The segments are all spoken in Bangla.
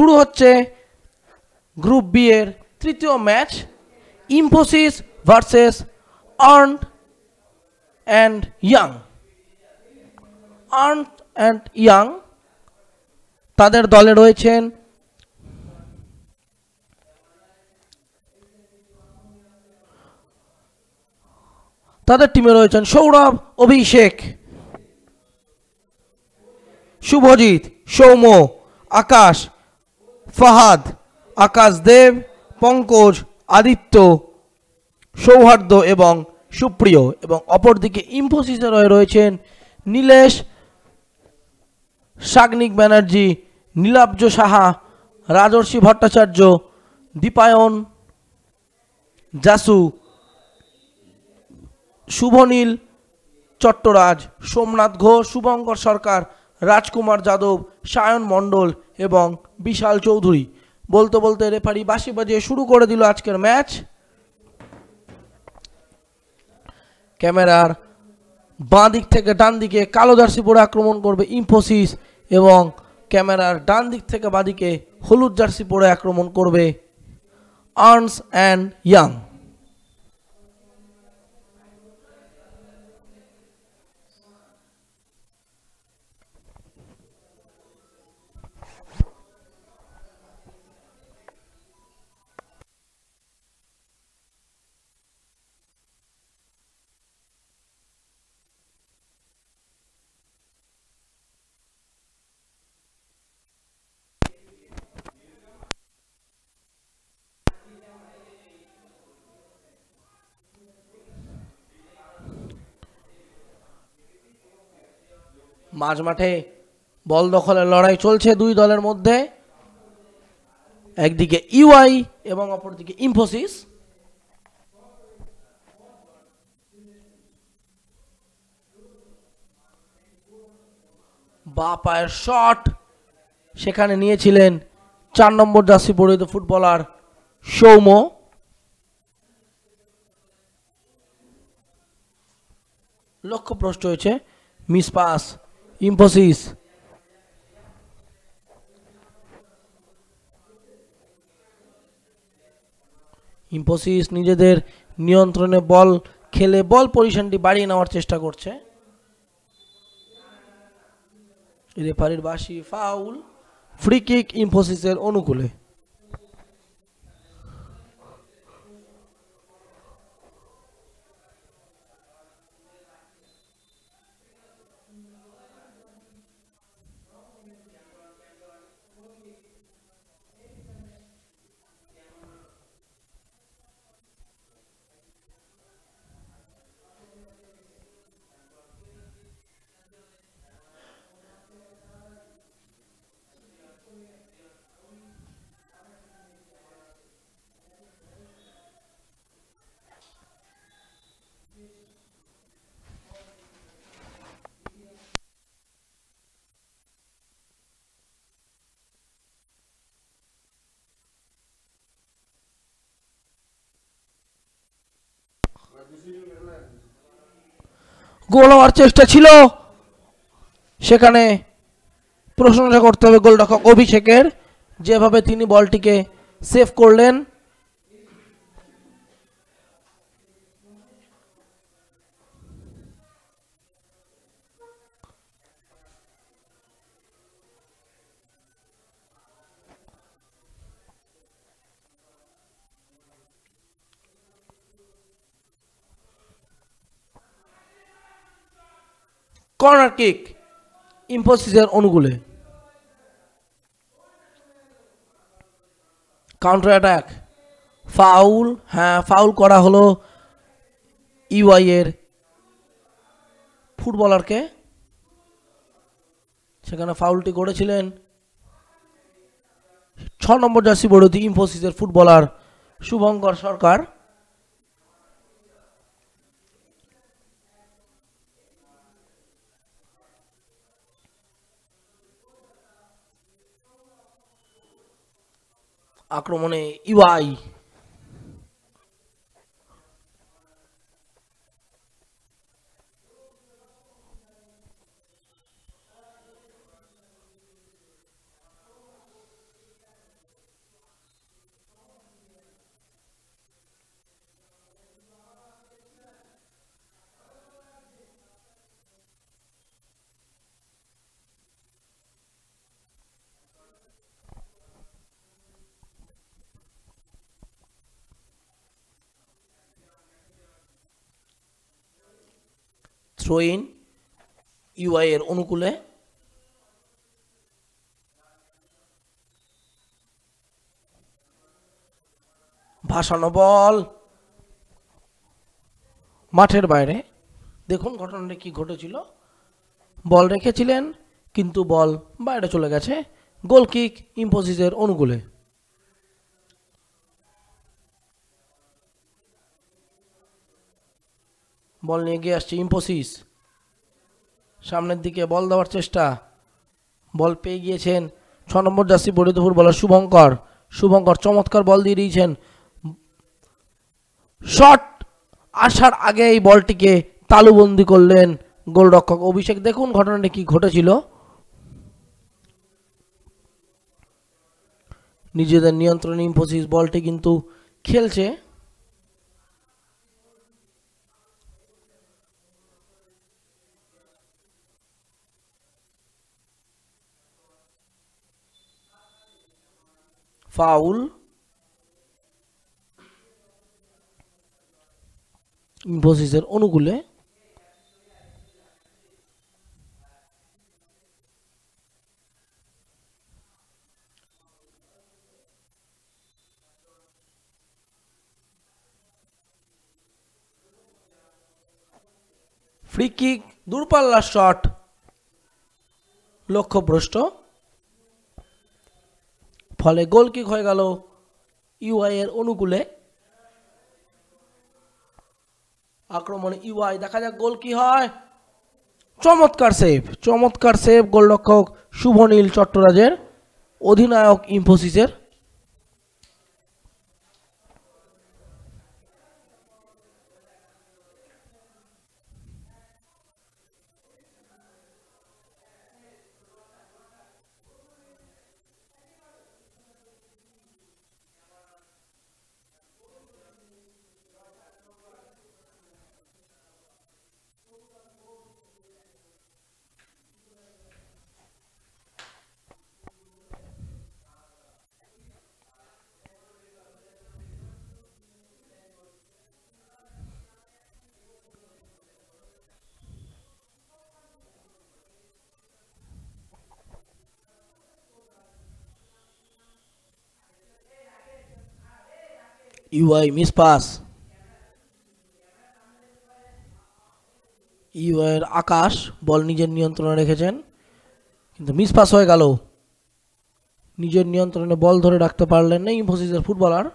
শুরু হচ্ছে গ্রুপ বি এর তৃতীয় match, Infosys versus earned and young. Earned and young তাদের দলে রয়েছেন তাদের টিমে রয়েছেন সৌরভ, অভিষেক, শুভজিৎ, সৌম্য, আকাশ, ফাহাদ, আকাশ দেব, পঙ্কজ, আদিত্য, সৌহার্দ্য এবং সুপ্রিয়। এবং অপরদিকে ইনফোসিসের হয়ে রয়েছেন নীলেশ, সাগ্নিক ব্যানার্জি, নীলাব্জ সাহা, রাজর্ষি ভট্টাচার্য, দীপায়ন, জাসু, শুভনীল চট্টরাজ, সোমনাথ ঘোষ, শুভঙ্কর সরকার, রাজকুমার যাদব, সায়ন মণ্ডল এবং বিশাল চৌধুরী। বলতে বলতে রেফারি বাঁশি বাজিয়ে শুরু করে দিল আজকের ম্যাচ। ক্যামেরার বাঁ দিক থেকে ডান দিকে কালো জার্সি পরে আক্রমণ করবে ইনফোসিস এবং ক্যামেরার ডান দিক থেকে বাঁ দিকে হলুদ জার্সি পরে আক্রমণ করবে আর্নস অ্যান্ড ইয়াং। মাঝ মাঠে বল দখলের লড়াই চলছে দুই দলের মধ্যে, একদিকে ইউআই এবং অপরদিকে ইনফোসিস। বা পায়ের শট সেখানে নিয়েছিলেন 4 নম্বর জার্সি পরিহিত ফুটবলার সৌম্য। লক্ষ্যভ্রষ্ট হয়েছে, মিস পাস ইনফোসিস। ইনফোসিস নিজেদের নিয়ন্ত্রণে বল খেলে বল পজিশনটি বাড়িয়ে নেওয়ার চেষ্টা করছে। রেফারির বাঁশি, ফাউল, ফ্রি কিক ইনফোসিসের অনুকূলে। গোল হওয়ার চেষ্টা ছিল, সেখানে প্রশংসা করতে হবে গোলরক্ষক অভিষেকের, যেভাবে তিনি বলটিকে সেভ করলেন। কর্নার কিক ইনফোসিসের অনুকূলে। কাউন্টার অ্যাটাক, ফাউল, হ্যাঁ ফাউল করা হলো ইউআই এর ফুটবলারকে। সেখানে ফাউলটি করেছিলেন 6 নম্বর জার্সি পরিহিত ইনফোসিসের ফুটবলার শুভঙ্কর সরকার। আক্রমণে ইউআই, থ্রো ইন ইউআই এর অনুকূলে। ভাসানো বল মাঠের বাইরে। দেখুন ঘটনাটা কি ঘটেছিল, বল রেখেছিলেন কিন্তু বল বাইরে চলে গেছে, গোল কিক ইনফোসিসের অনুকূলে। বল নিয়ে এগিয়ে আসছে ইনফোসিস, সামনের দিকে বল দেওয়ার চেষ্টা, বল পেয়ে গিয়েছেন 6 নম্বর জার্সি পরিহিত ফুটবলার শুভঙ্কর। শুভঙ্কর চমৎকার বল দিয়ে দিয়েছেন, শট আসার আগে এই বলটিকে তালুবন্দি করলেন গোলরক্ষক অভিষেক। দেখুন ঘটনাটা কি ঘটেছিল, নিজেদের নিয়ন্ত্রণে ইনফোসিস বলটি কিন্তু খেলছে। ফাউল ইনফোসিসের অনুকূলে। ফ্রি কিক, দূরপাল্লার শট লক্ষ্যভ্রষ্ট, ফলে গোল কিক হয়ে গেল ইউআই এর অনুকূলে। আক্রমণে ইউআই, দেখা যাক গোল কি হয়। চমৎকার সেভ, চমৎকার সেভ গোলরক্ষক শুভনীল চট্টরাজের, অধিনায়ক ইনফোসিসের। ইউআই মিস পাস, ইউআইয়ের আকাশ বল নিজের নিয়ন্ত্রণে রেখেছেন কিন্তু মিস পাস হয়ে গেল। নিজের নিয়ন্ত্রণে বল ধরে রাখতে পারলেন না ইনফোসিসের ফুটবলার।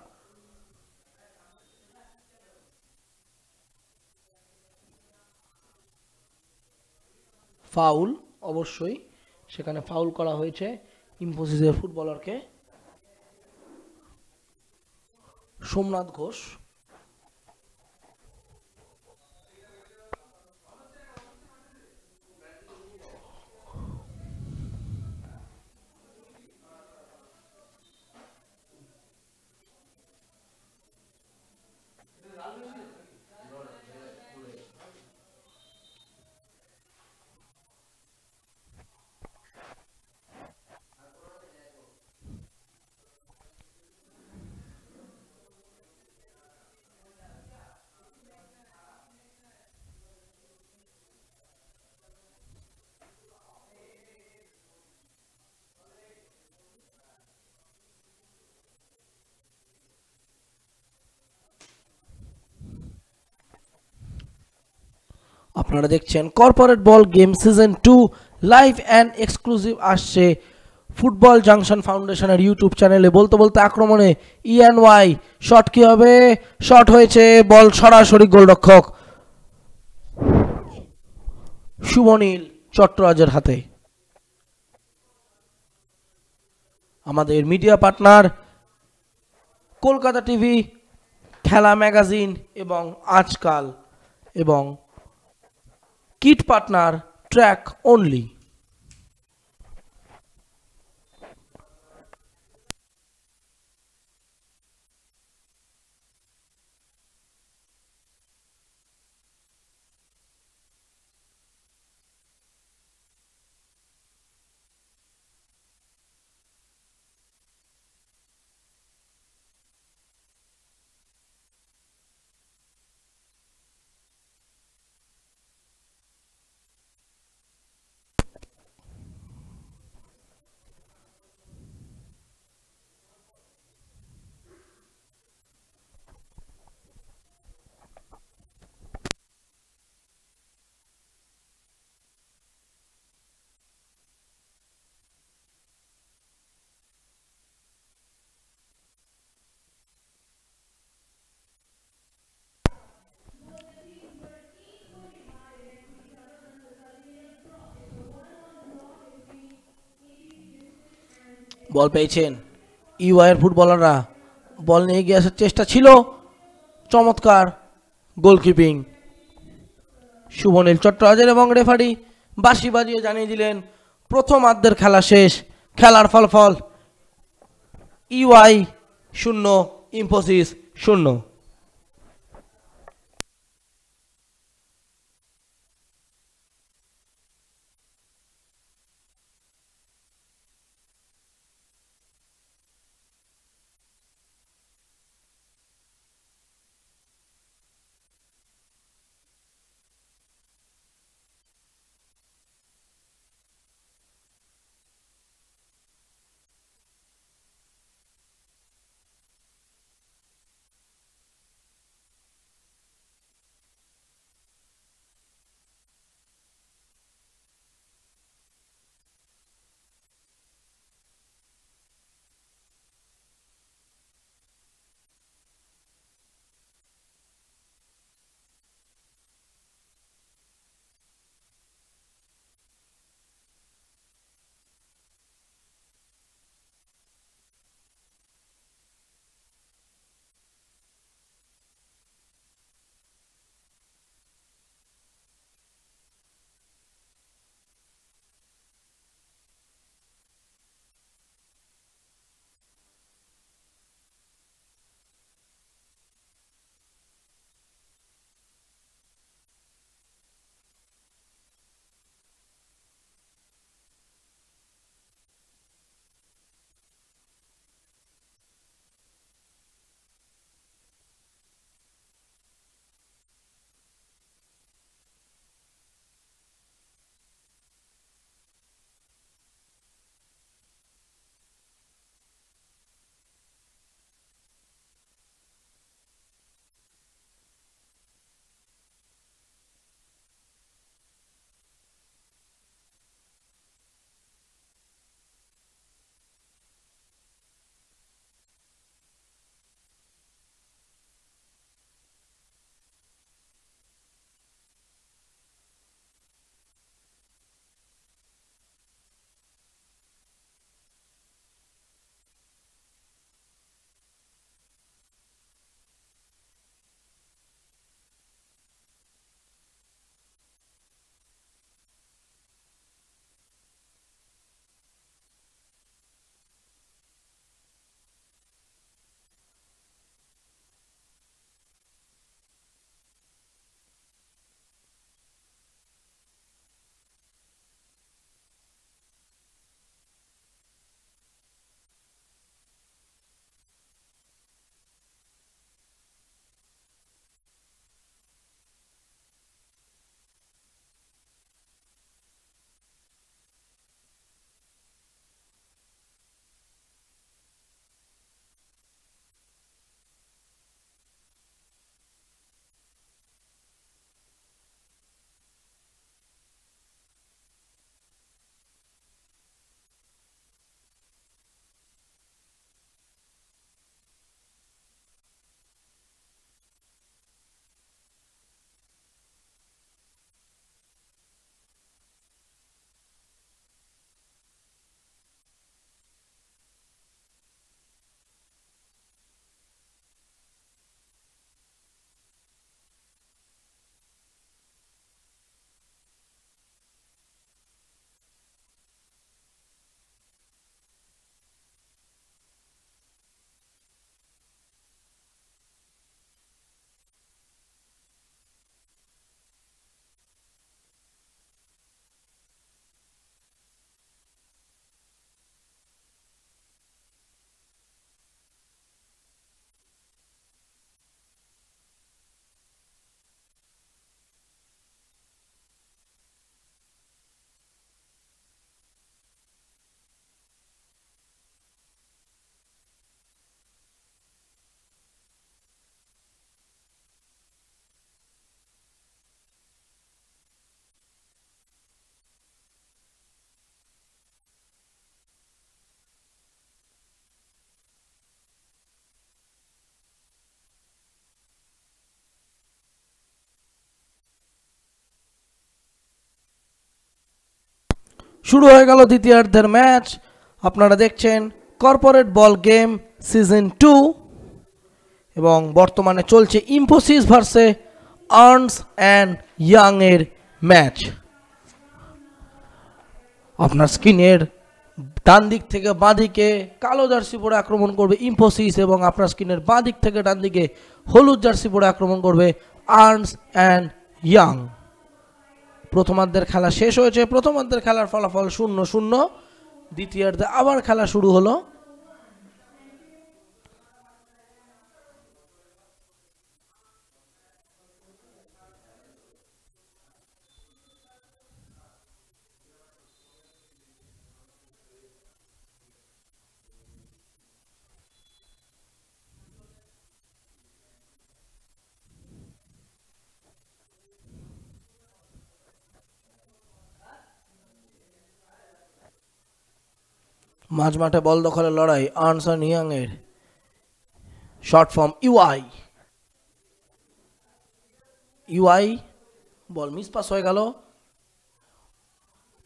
ফাউল, অবশ্যই সেখানে ফাউল করা হয়েছে ইনফোসিসের ফুটবলারকে। সোমনাথ ঘোষ। আপনারা দেখছেন corporate ball game season 2 live and exclusive আসছে ফুটবল জাংশন ফাউন্ডেশনের ইউটিউব চ্যানেলে। বলতে বলতে আক্রমণে ইএনওয়াই, শট কি হবে, শট হয়েছে, বল সরাসরি গোলরক্ষক শুভনীল চট্টরাজের হাতে। আমাদের মিডিয়া পার্টনার কলকাতা টিভি, খেলা ম্যাগাজিন এবং আজকাল, এবং কিট পার্টনার ট্র্যাক অনলি। বল পেয়েছেন ইউআইয়ের ফুটবলাররা, বল নিয়ে এগিয়ে আসার চেষ্টা ছিল, চমৎকার গোলকিপিং শুভনীল চট্টরাজের, এবং রেফারি বাঁশি বাজিয়ে জানিয়ে দিলেন প্রথমার্ধের খেলা শেষ। খেলার ফলাফল ইউআই 0, ইনফোসিস 0। শুরু হয়ে গেল দ্বিতীয়ার্ধের ম্যাচ। আপনারা দেখছেন কর্পোরেট বল গেম সিজন 2 এবং বর্তমানে চলছে ইনফোসিস ভার্সে আর্নস্ট অ্যান্ড ইয়াং এর ম্যাচ। আপনার স্ক্রিনের ডান দিক থেকে বাঁ দিকে কালো জার্সি পরে আক্রমণ করবে ইনফোসিস এবং আপনার স্ক্রিনের বাঁ দিক থেকে ডান দিকে হলুদ জার্সি পরে আক্রমণ করবে আর্নস্ট অ্যান্ড ইয়াং। প্রথমার্ধের খেলা শেষ হয়েছে। প্রথমার্ধের খেলার ফলাফল 0-0। দ্বিতীয়ার্ধে আবার খেলা শুরু হলো। মাঝমাঠে বল দখলের লড়াই আর্নস্ট অ্যান্ড ইয়াং এর, short form UI. Ball miss pass হয়ে গেল।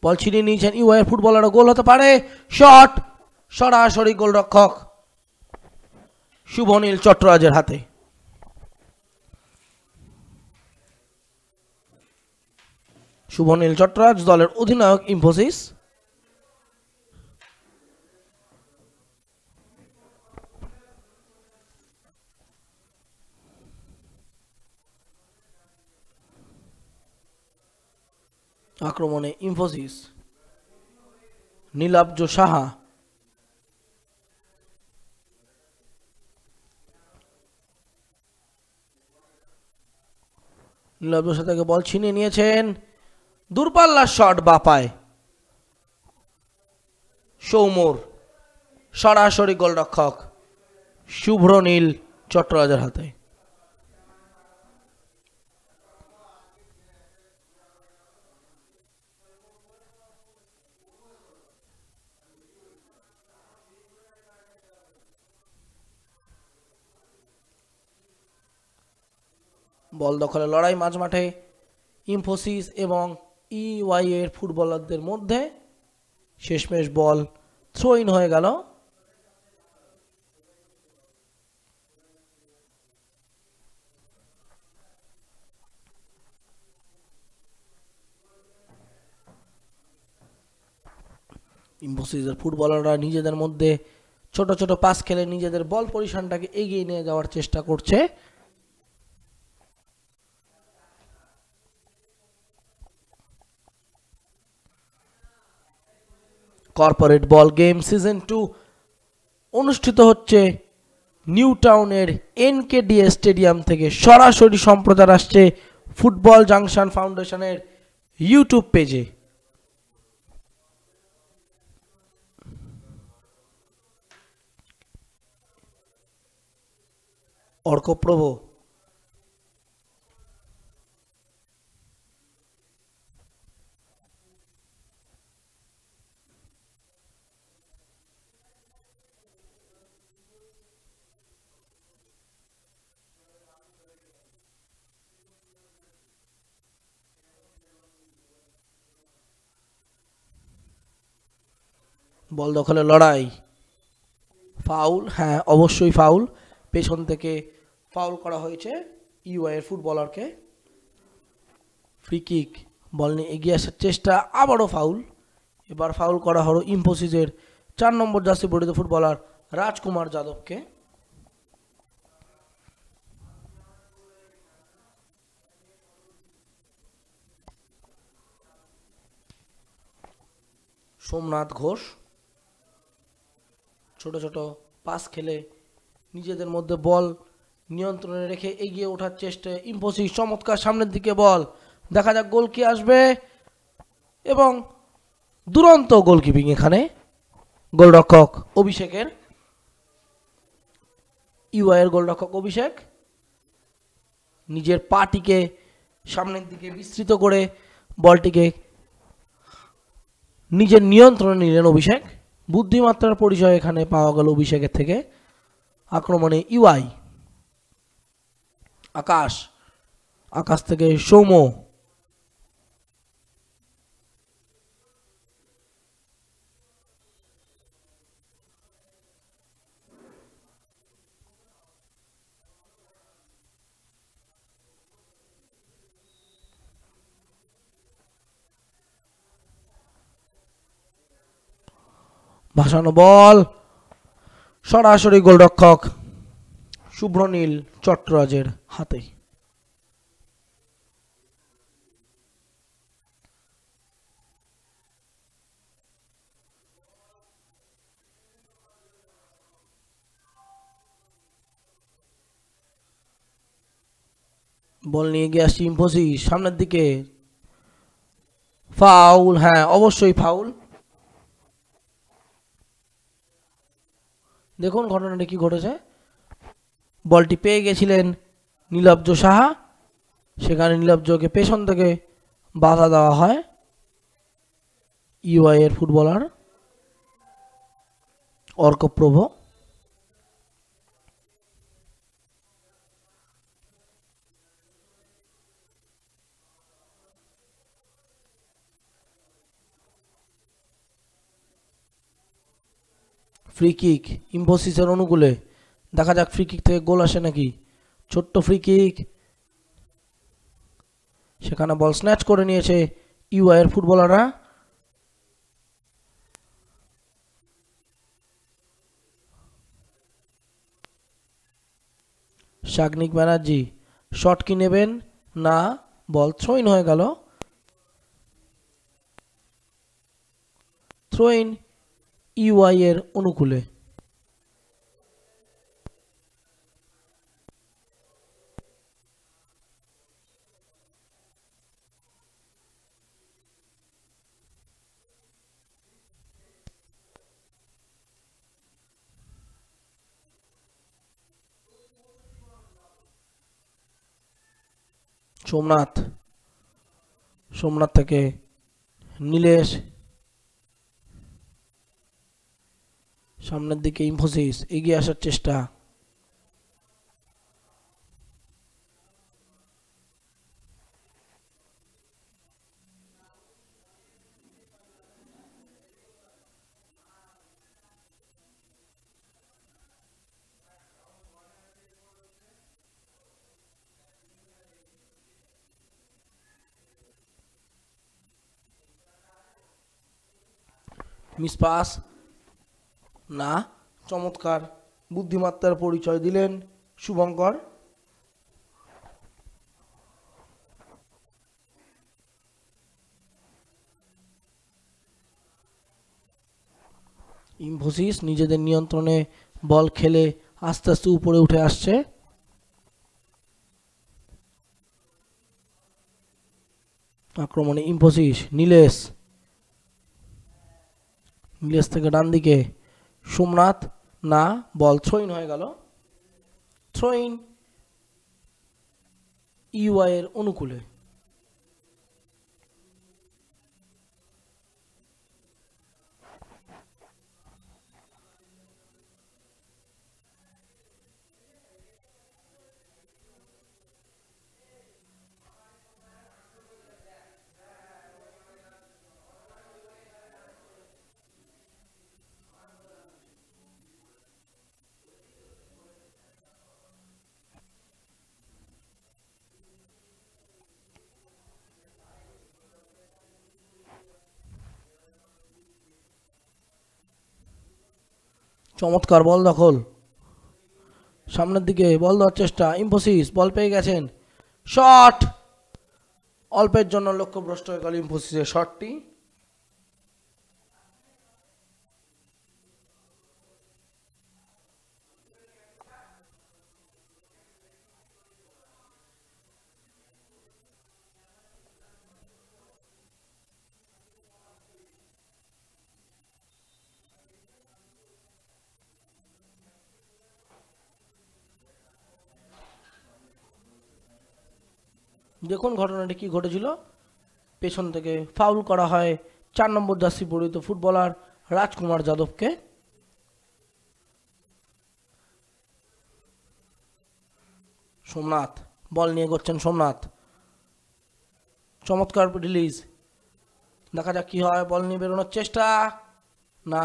বল ছিনিয়ে নিয়েছেন ইউআই এর ফুটবলার, গোল হতে পারে। শট সরাসরি গোলরক্ষক শুভনীল চট্টরাজের হাতে। শুভনীল চট্টরাজ দলের অধিনায়ক ইনফোসিস। আক্রমণে ইনফোসিস নীলাব্জ সাহা, নীলাব্জ সাহা থেকে বল ছিনিয়ে নিয়েছেন। দূরপাল্লার শট বাপায় সৌমর, সরাসরি গোলরক্ষক শুভ্রনীল চট্টরাজের হাতে। বল দখলের লড়াই মাঝমাঠে ইনফোসিস এবং ইউআই এর ফুটবলারদের মধ্যে। শেষমেশ বল থ্রো ইন হয়ে গেল। ইনফোসিসের ফুটবলাররা নিজেদের মধ্যে ছোট ছোট পাস খেলে নিজেদের বল পজিশনটাকে এগিয়ে নিয়ে যাওয়ার চেষ্টা করছে। কর্পোরেট বল গেম সিজন 2 অনুষ্ঠিত হচ্ছে নিউ টাউনের এনকেডিএ স্টেডিয়াম থেকে। সরাসরি সম্প্রচার আসছে ফুটবল জাংশন ফাউন্ডেশনের ইউটিউব পেজে। অর্কপ্রভ বল দখলের লড়াই, ফাউল, হ্যাঁ অবশ্যই ফাউল। পেছন থেকে ফাউল করা হয়েছে ইউআই এর ফুটবলারকে। ফ্রি কিক, বল নিয়ে এগিয়ে আসার চেষ্টা, আবারও ফাউল। এবার ফাউল করা হলো ইনফোসিসের 4 নম্বর জার্সি পরিহিত ফুটবলার রাজকুমার যাদবকে। সোমনাথ ঘোষ ছোট ছোট পাস খেলে নিজেদের মধ্যে বল নিয়ন্ত্রণে রেখে এগিয়ে ওঠার চেষ্টা ইনফোসিস। চমৎকার সামনের দিকে বল, দেখা যাক গোল কি আসবে এবং দুরন্ত গোলকিপিং এখানে গোলরক্ষক অভিষেকের, ইউআই এর গোলরক্ষক অভিষেক নিজের পাটিকে সামনের দিকে বিস্তৃত করে বলটিকে নিজের নিয়ন্ত্রণে নিলেন অভিষেক। বুদ্ধিমাত্রার পরিচয় এখানে পাওয়া গেল অভিষেকের থেকে। আক্রমণে ইউআই আকাশ থেকে সৌম্য, ভাসানো বল সরাসরি গোলরক্ষক শুভ্রনীল চট্টরাজের হাতে। বল নিয়ে গিয়ে আসছি ইনফোসিস সামনের দিকে, ফাউল, হ্যাঁ অবশ্যই ফাউল। দেখুন ঘটনাটা কি ঘটেছে, বলটি পেয়ে গেছিলেন নীলাব্জ সাহা, সেখানে নীলাব্জকে পেছন থেকে বাধা দেওয়া হয় ইউআই এর ফুটবলার অর্কপ্রভ। ফ্রি কিক ইনফোসিসের অনুকূলে, দেখা যাক ফ্রি কিক থেকে গোল আসে নাকি। ছোট্ট ফ্রি কিক, সেখানে বল স্ন্যাচ করে নিয়েছে ইউআই এর ফুটবলাররা। সাগনিক ব্যানার্জি শট কি নেবেন না, বল থ্রো ইন হয়ে গেল। থ্রো ইন ইউআই এর অনুকূলে। সোমনাথ, সোমনাথ থেকে নীলেশ, সামনের দিকে ইনফোসিস এগিয়ে আসার চেষ্টা। মিস পাস না, চমৎকার বুদ্ধিমত্তার পরিচয় দিলেন শুভঙ্কর। ইনফোসিস নিজেদের নিয়ন্ত্রণে বল খেলে আস্তে আস্তে উপরে উঠে আসছে। আক্রমণে ইনফোসিস, নীলেশ, নীলেশ থেকে ডান দিকে সোমনাথ, না, বল থ্রো ইন হয়ে গেল। থ্রো ইন ইউআই এর অনুকূলে। চমৎকার বল দখল, সামনের দিকে বল দেওয়ার চেষ্টা, ইনফোসিস বল পেয়ে গেছেন, শট, অল্পের জন্য লক্ষ্যভ্রষ্ট হয়ে গেল ইনফোসিসের শটটি। দেখুন ঘটনাটি কি ঘটেছিল, পেছন থেকে ফাউল করা হয় 4 নম্বর জার্সি পরিহিত ফুটবলার রাজকুমার যাদবকে। সোমনাথ বল নিয়ে করছেন, সোমনাথ চমৎকার রিলিজ, দেখা যাক কি হয়। বল নিয়ে বেরোনোর চেষ্টা, না,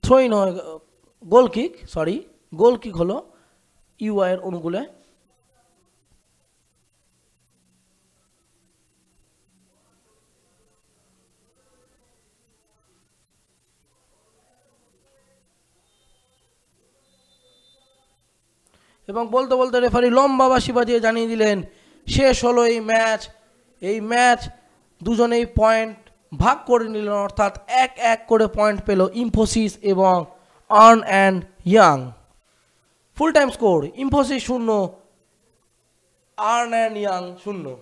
থ্রো ইন হয়ে, গোল কিক, সরি গোল কিক হলো ইউআই এর অনুকূলে। এবং বলতে বলতে রেফারি লম্বা বাঁশি বাজিয়ে জানিয়ে দিলেন শেষ হলো এই ম্যাচ। এই ম্যাচ দুজনেই পয়েন্ট ভাগ করে নিলেন, অর্থাৎ 1-1 করে পয়েন্ট পেল ইনফোসিস এবং earn and young. Full time score Infosys 0, earn and young 0।